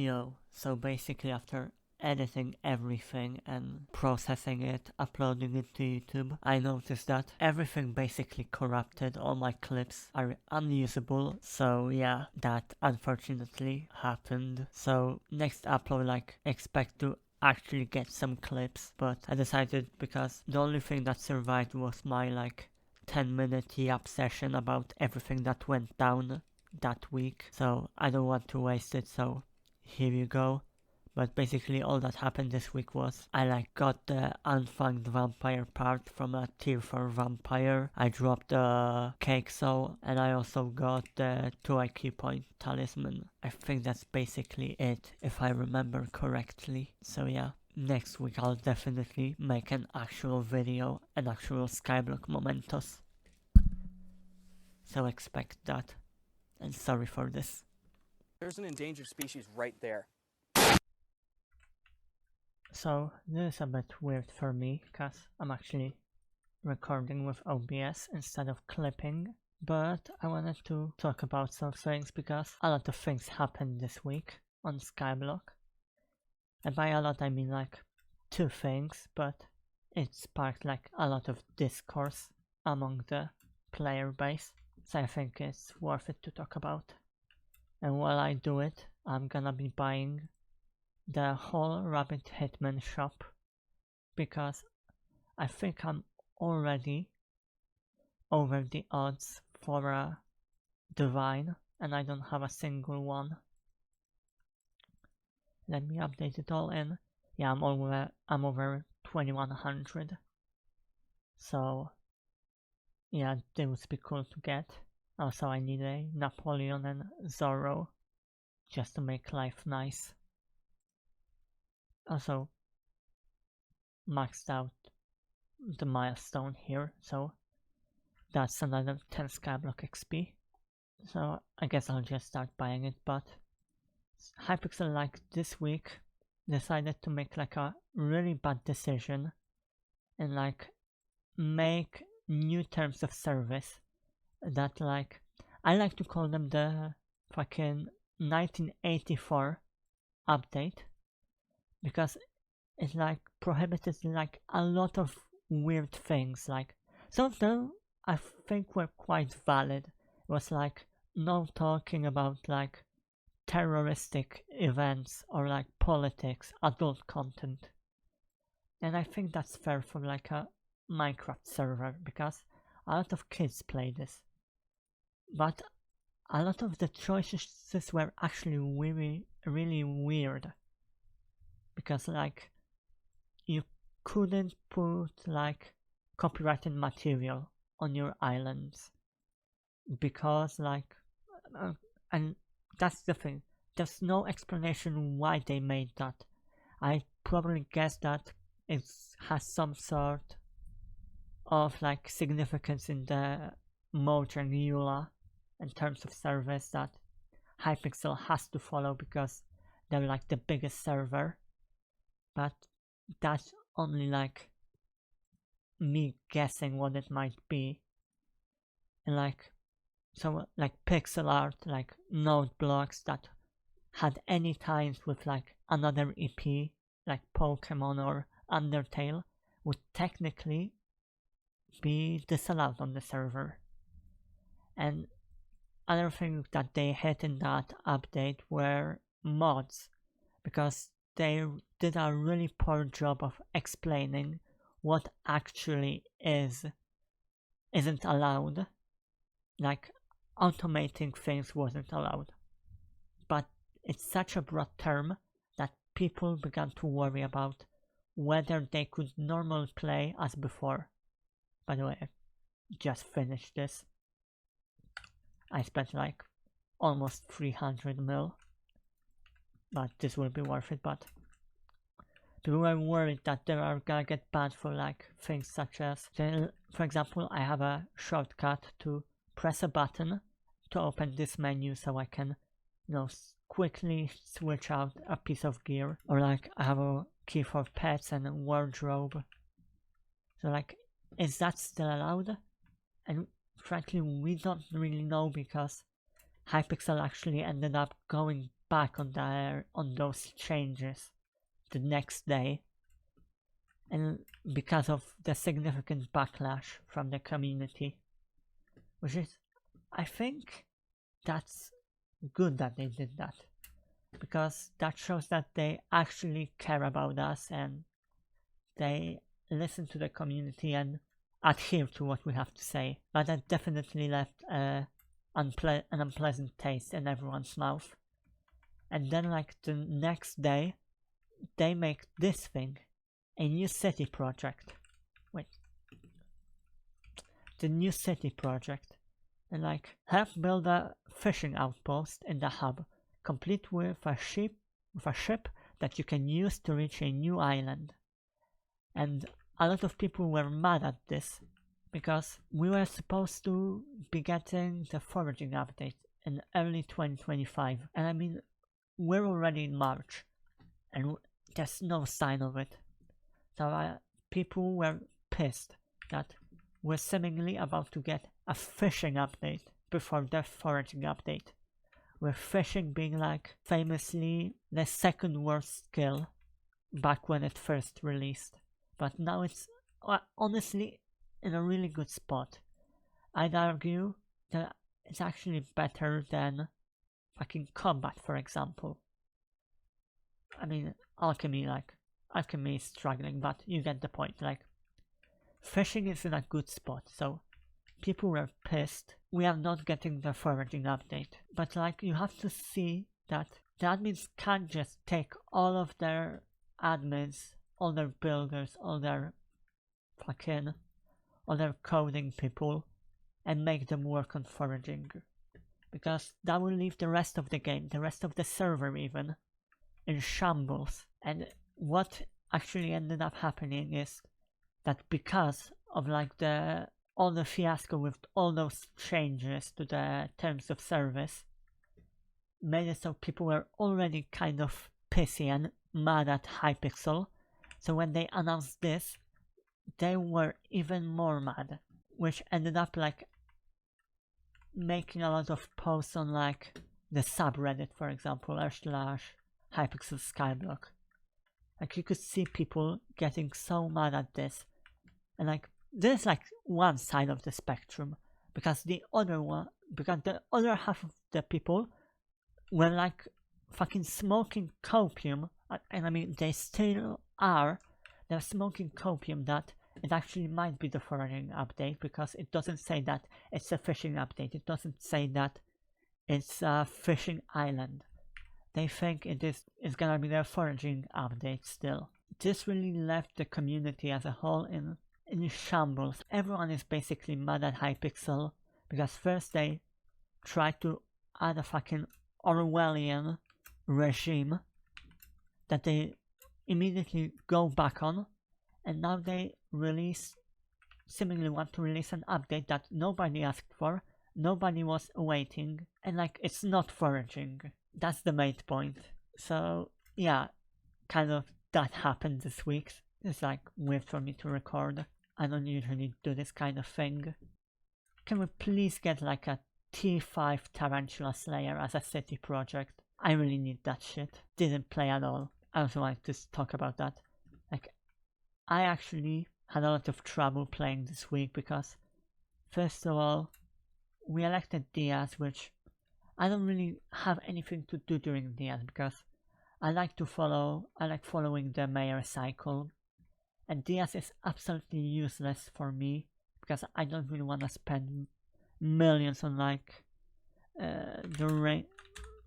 Yo, so basically after editing everything and processing it, uploading it to YouTube, I noticed that everything basically corrupted. All my clips are unusable, so yeah, that unfortunately happened. So next upload, like, expect to actually get some clips, but I decided, because the only thing that survived was my like 10-minute yap session about everything that went down that week, so I don't want to waste it, so here you go. But basically all that happened this week was I like got the unfanged vampire part from a tier 4 vampire, I dropped the cake soul, and I also got the 2 IQ point talisman. I think that's basically it, if I remember correctly. So yeah, next week I'll definitely make an actual video, an actual Skyblock Momentos. So expect that, and sorry for this. There's an endangered species right there. So this is a bit weird for me, because I'm actually recording with OBS instead of clipping, but I wanted to talk about some things because a lot of things happened this week on Skyblock. And by a lot I mean like 2 things, but it sparked like a lot of discourse among the player base, so I think it's worth it to talk about. And while I do it, I'm gonna be buying the whole Rabbit Hitman shop, because I think I'm already over the odds for a divine and I don't have a single one. Let me update it all in. Yeah, I'm over 2100. So yeah, they would be cool to get. Also I need a Napoleon and Zorro just to make life nice. Also maxed out the milestone here, so that's another 10 Skyblock XP. So I guess I'll just start buying it, but Hypixel like this week decided to make like a really bad decision and like make new terms of service that like, I like to call them the fucking 1984 update, because it like prohibited like a lot of weird things. Like some of them I think were quite valid. It was like no talking about like terroristic events or like politics, adult content, and I think that's fair for like a Minecraft server, because a lot of kids play this, but a lot of the choices were actually really weird, because like you couldn't put like copyrighted material on your islands, because like and that's the thing, there's no explanation why they made that. I probably guess that it has some sort of like significance in the Mage and EULA in terms of service that Hypixel has to follow, because they're like the biggest server. But that's only like me guessing what it might be. And like, so like pixel art, like node blocks that had any ties with like another EP, like Pokemon or Undertale, would technically be disallowed on the server. And other things that they hit in that update were mods, because they did a really poor job of explaining what actually isn't allowed. Like automating things wasn't allowed, but it's such a broad term that people began to worry about whether they could normally play as before. By the way, I just finished this. I spent like almost 300 mil, but this will be worth it. But people were worried that they are gonna get banned for like things such as, for example, I have a shortcut to press a button to open this menu so I can, you know, quickly switch out a piece of gear, or like I have a key for pets and a wardrobe. So like, is that still allowed? And frankly, we don't really know, because Hypixel actually ended up going back on those changes the next day, and because of the significant backlash from the community, which is, I think that's good that they did that, because that shows that they actually care about us and they listen to the community and adhere to what we have to say. But that definitely left an unpleasant taste in everyone's mouth. And then like the next day, they make this thing, a new city project. Wait. The new city project. And like, help build a fishing outpost in the hub, complete with a ship that you can use to reach a new island. And a lot of people were mad at this, because we were supposed to be getting the foraging update in early 2025, and I mean, we're already in March, and there's no sign of it. So people were pissed that we're seemingly about to get a fishing update before the foraging update, with fishing being like famously the second worst skill back when it first released. But now it's honestly in a really good spot. I'd argue that it's actually better than fucking combat, for example. I mean, alchemy is struggling, but you get the point. Like, fishing is in a good spot, so people were pissed. We are not getting the foraging update. But like, you have to see that the admins can't just take all of their admins, all their builders, all their coding people, and make them work on foraging, because that will leave the rest of the game, the rest of the server even, in shambles. And what actually ended up happening is that because of like all the fiasco with all those changes to the terms of service, made it so people were already kind of pissy and mad at Hypixel. So when they announced this, they were even more mad, which ended up like making a lot of posts on like the subreddit, for example, /Hypixel Skyblock. Like, you could see people getting so mad at this, and like, there's like one side of the spectrum, because the other half of the people were like fucking smoking copium, and I mean, they still are. They're smoking copium that it actually might be the foraging update, because it doesn't say that it's a fishing update. It doesn't say that it's a fishing island. They think it's gonna be their foraging update still. This really left the community as a whole in shambles. Everyone is basically mad at Hypixel, because first they tried to add a fucking Orwellian regime that they immediately go back on, and now they seemingly want to release an update that nobody asked for, nobody was awaiting, and like, it's not foraging. That's the main point. So yeah, kind of that happened this week. It's like weird for me to record. I don't usually do this kind of thing. Can we please get like a T5 Tarantula Slayer as a city project? I really need that shit. Didn't play at all. I also wanted to talk about that. Like, I actually had a lot of trouble playing this week, because first of all, we elected Diaz, which I don't really have anything to do during Diaz, because I like following the mayor cycle, and Diaz is absolutely useless for me, because I don't really want to spend millions on like the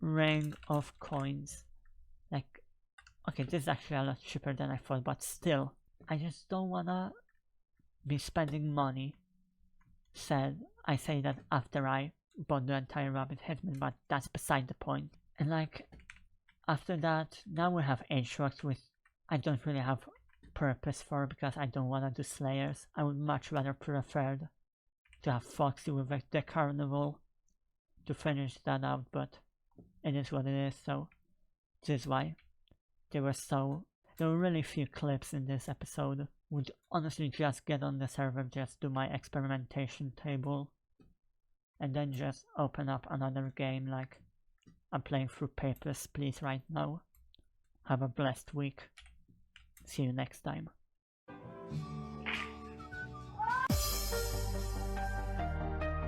ring of coins. Like, okay, this is actually a lot cheaper than I thought, but still, I just don't wanna be spending money. I say that after I bought the entire Rabbit Hitman, but that's beside the point. And like, after that, now we have H-Rocks, which I don't really have purpose for, because I don't wanna do Slayers. I would much rather prefer to have Foxy with like, the Carnival to finish that out, but it is what it is. So this is why there were really few clips in this episode. Would honestly just get on the server, just do my experimentation table, and then just open up another game like I'm playing through Papers, Please right now. Have a blessed week. See you next time.